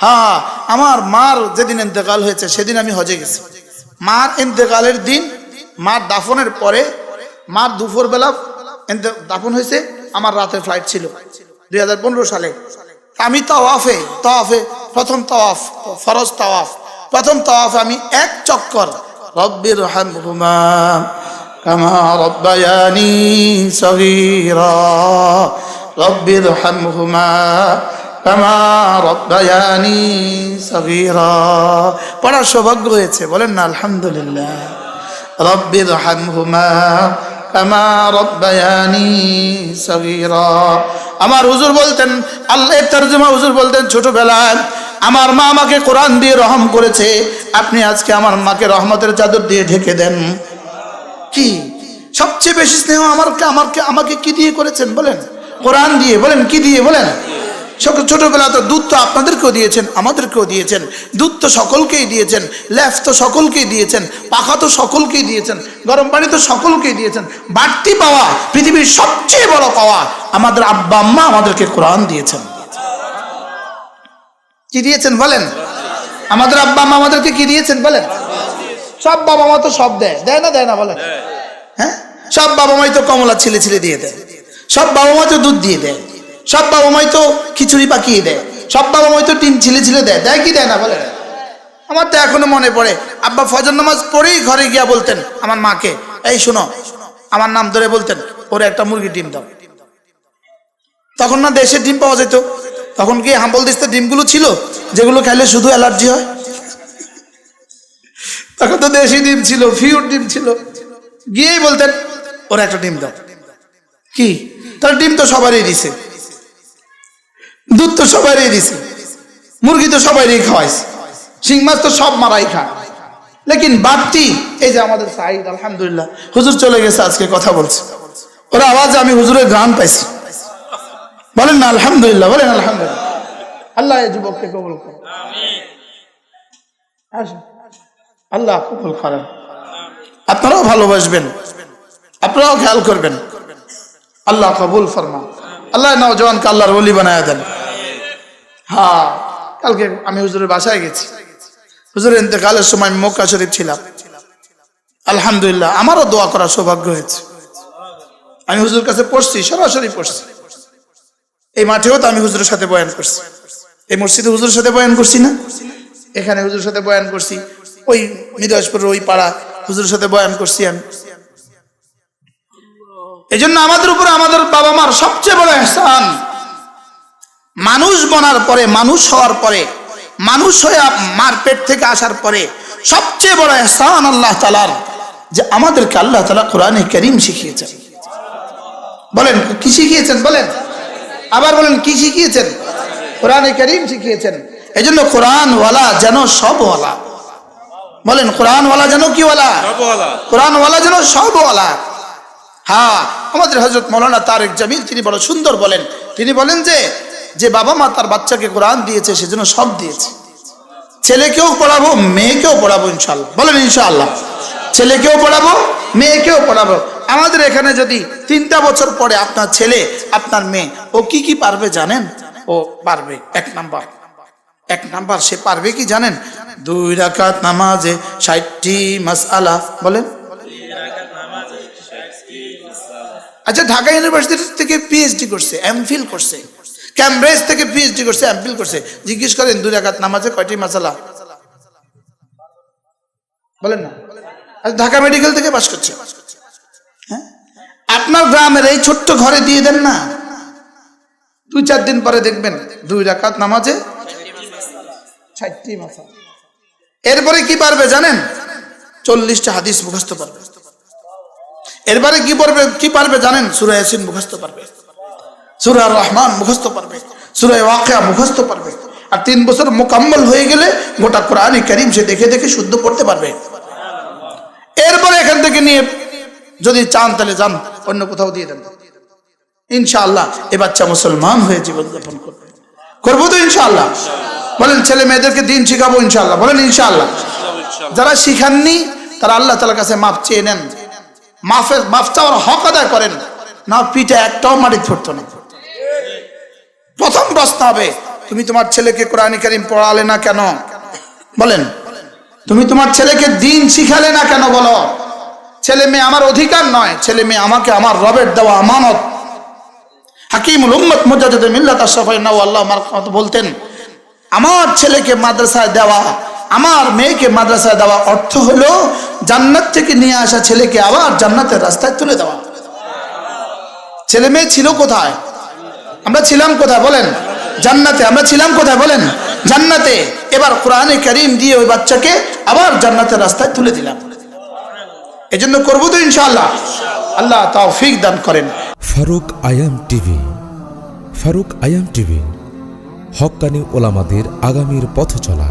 হ্যাঁ, আমার মার যেদিন ইন্তেকাল হয়েছে সেদিন আমি হজে গেছি। মার ইন্তেকালের দিন, মার দাফনের পরে, মার দুপুরবেলা দাফন হয়েছে, আমার রাতের ফ্লাইট ছিল 2015 সালে। আমি তাওয়াফে প্রথম তাওয়াফ, ফরজ তাওয়াফ, প্রথম তাওয়াফে আমি এক চক্কর রব্বির রহমহুমা কামা রব্বায়ানি সগীরা, রব্বির রহমহুমা কামা রব্বায়ানি সগীরা পড়ার সৌভাগ্য হয়েছে। বলেন না আলহামদুলিল্লাহ। রব্বির রহমহুমা কামা রব্বায়ানি সগীরা। আমার হুজুর বলতেন, আল্লাহর তরজমা হুজুর বলতেন, ছোটবেলায় আমার মা আমাকে কোরআন দিয়ে রহম করেছে, আপনি আজকে আমার মাকে রহমতের চাদর দিয়ে ঢেকে দেন। কি সবচেয়ে বেশি স্নেহ আমাকে কি দিয়ে করেছেন বলেন? কোরআন দিয়ে। বলেন কি দিয়ে? বলেন ছোটবেলা তো দুধ তো আপনাদেরকেও দিয়েছেন, আমাদেরকেও দিয়েছেন। দুধ তো সকলকেই দিয়েছেন, লেফ তো সকলকেই দিয়েছেন, পাখা তো সকলকেই দিয়েছেন, গরম পানি তো সকলকেই দিয়েছেন। বাড়তি পাওয়া, পৃথিবীর সবচেয়ে বড় পাওয়া, আমাদের আব্বা আম্মা আমাদেরকে কোরআন দিয়েছেন। কি দিয়েছেন বলেন? আমাদের আব্বা আম্মা আমাদেরকে কি দিয়েছেন বলেন? সব বাবা মা তো সব দেয় না? দেয় না বলেন? হ্যাঁ, সব বাবা মাই তো কমলা ছিলে ছিলে দিয়ে দেয়, সব বাবা মা তো দুধ দিয়ে দেয়, সব বাবা মাই তো খিচুড়ি পাকিয়ে দেয়, সব বাবা মাই তো টিন ছিলে ছিলে দেয় কি দেয় না বলেন? আমার তো এখনো মনে পড়ে, আব্বা ফজর নামাজ পড়েই ঘরে গিয়া বলতেন আমার মাকে, এই শোনো, আমার নাম ধরে বলতেন, ওরে একটা মুরগির ডিম দাও। তখন না দেশের ডিম পাওয়া যেত, তখন কি হাম্বল দিস্তার ডিমগুলো ছিল যেগুলো খাইলে শুধু অ্যালার্জি হয়? তখন তো দেশি ডিম ছিল, ফিউর ডিম ছিল। গিয়েই বলতেন ওরা একটা ডিম দাও। কি তার ডিম তো সবারই দিছে, দুধ তো সবারই দিছে, মুরগি তো সবারই খাওয়াইছে, শিং মাছ তো সব মারাই খায়, লেকিন বাড়তি এই যে আমাদের সাইদ, আলহামদুলিল্লাহ হুজুর চলে গেছে, আজকে কথা বলছে, ওরা আওয়াজে আমি হুজুরের গান পাইছি। বলেন না আলহামদুলিল্লাহ? বলেন আলহামদুলিল্লাহ। আল্লাহ এই যুবককে কবুল করুন, আল্লাহ কবুল করেন। আপনারাও ভালোবাসবেন, আপনারাও খেয়াল করবেন, আল্লাহ কবুল ফরমান। আল্লাহ নওজওয়ানকে আল্লাহর ওলি বানায় দেন। হ্যাঁ, কালকে আমি হুজুরের বাসায় গেছি, হুজুরের ইন্তেকালের সময় মক্কা শরীফ ছিলাম। আলহামদুলিল্লাহ আমারও দোয়া করার সৌভাগ্য হয়েছে। আমি হুজুরের কাছে পড়ছি, সরাসরি পড়ছি। এই মাঠেও তো আমি হুজুরের সাথে বয়ান করছি, এই মসজিদে হুজুরের সাথে বয়ান করছি না, এখানে হুজুরের সাথে বয়ান করছি, ওই মিরাজপুরের ওই পাড়া হুজুরের সাথে বয়ান করছি আমি। এই জন্য আমাদের উপরে আমাদের বাবা মার সবচেয়ে বড় ইহসান, মানুষ বনার পরে, মানুষ হওয়ার পরে, মানুষ হয়ে মার পেট থেকে আসার পরে সবচেয়ে বড় ইহসান আল্লাহ তাআলার, যে আমাদেরকে আল্লাহ তাআলা কোরআনে কারীম শিখিয়েছেন। বলেন কি শিখিয়েছেন? বলেন আবার বলেন কি শিখিয়েছেন? কোরআনে কারীম শিখিয়েছেন। এই জন্য কোরআনওয়ালা যেন সবওয়ালা। বলেন কোরআনওয়ালা যেন কি ওয়ালা? কোরআনওয়ালা যেন সবওয়ালা। হ্যাঁ, আমাদের হযরত মাওলানা তারেক জামিল তিনি বড় সুন্দর বলেন, তিনি বলেন যে বাবা মা তার বাচ্চাকে কোরআন দিয়েছে সেজন্য সব দিয়েছে। ছেলেকেও পড়াবো, মেয়েকেও পড়াবো ইনশাআল্লাহ। বলেন ইনশাআল্লাহ। ছেলেকেও পড়াবো, মেয়েকেও পড়াবো। আমাদের এখানে যদি 3টা বছর পরে আপনার ছেলে, আপনার মেয়ে, ও কি পারবে জানেন? ও পারবে এক নাম্বার সে পারবে কি জানেন? 2 রাকাত নামাজে 60টি মাসআলা। বলেন আচ্ছা, ঢাকা ইউনিভার্সিটি থেকে পিএইচডি করছে, এমফিল করছে, ক্যামব্রিজ থেকে পিএইচডি করছে, এমফিল করছে, জিজ্ঞেস করেন 2 রাকাত নামাজে কয়টি মাসআলা? বলেন না। আচ্ছা, ঢাকা মেডিকেল থেকে পাস করছে। হ্যাঁ, আপনার গ্রামের এই ছোট্ট ঘরে দিয়ে দেন না, 2-4 দিন পরে দেখবেন 2 রাকাত নামাজে 60টি মাসআলা। এরপরে কি পারবে জানেন? 40টা হাদিস মুখস্থ পারবে। এরপরে কি পারবে জানেন? সূরা ইয়াসিন মুখস্থ পারবে, সূরা রহমান মুখস্থ পারবে, সূরা ওয়াকিয়া মুখস্থ পারবে। আর 3 বছর মুকাম্মল হয়ে গেলে গোটা কোরআন কারীম সে দেখে দেখে শুদ্ধ পড়তে পারবে। এরপরে এখান থেকে নিয়ে যদি চান তাহলে যান অন্য কোথাও দিয়ে দেন, ইনশাআল্লাহ এ বাচ্চা মুসলমান হয়ে জীবনযাপন করবে। করবো তো ইনশাআল্লাহ? বলেন ছেলে মেয়েদেরকে দিন শিখাবো ইনশাআল্লাহ। বলেন ইনশাআল্লাহ। যারা শিখাননি তারা আল্লাহ তাআলার কাছে মাপ চেয়ে নেন, মাফ চাওয়ার হক আদায় করেন, না পিঠে একটাও মাটি ফুটতো না। প্রথম প্রশ্ন হবে তুমি তোমার ছেলেকে কোরআন কারীম পড়ালে না কেন? বলেন, তুমি তোমার ছেলেকে দিন শিখালে না কেন? বলো। ছেলে মেয়ে আমার অধিকার নয়, ছেলে মেয়ে আমাকে আমার রবের দেওয়া আমানত। হাকিমুল উম্মত মুজাদ্দিদ মিল্লাত আশরাফুল আল্লাহ বলতেন, আমার ছেলেকে মাদ্রাসায় দেওয়া, আমার মেয়েকে মাদ্রাসায় দেওয়া অর্থ হলো জান্নাত থেকে নিয়ে আসা ছেলেকে আবার জান্নাতের রাস্তায় তুলে দেওয়া। ছেলে মেয়ে ছিল কোথায়? আমরা ছিলাম কোথায় বলেন? জান্নাতে। আমরা ছিলাম কোথায় বলেন? জান্নাতে। এবার কোরআনে কারীম দিয়ে ওই বাচ্চাকে আবার জান্নাতের রাস্তায় তুলে দিলাম। এজন্য করবো তো ইনশাআল্লাহ। আল্লাহ তৌফিক দান করেন। ফারুক আয়াম টিভি। ফারুক আয়াম টিভি, হক্কানি ওলামাদের আগামীর পথ চলা।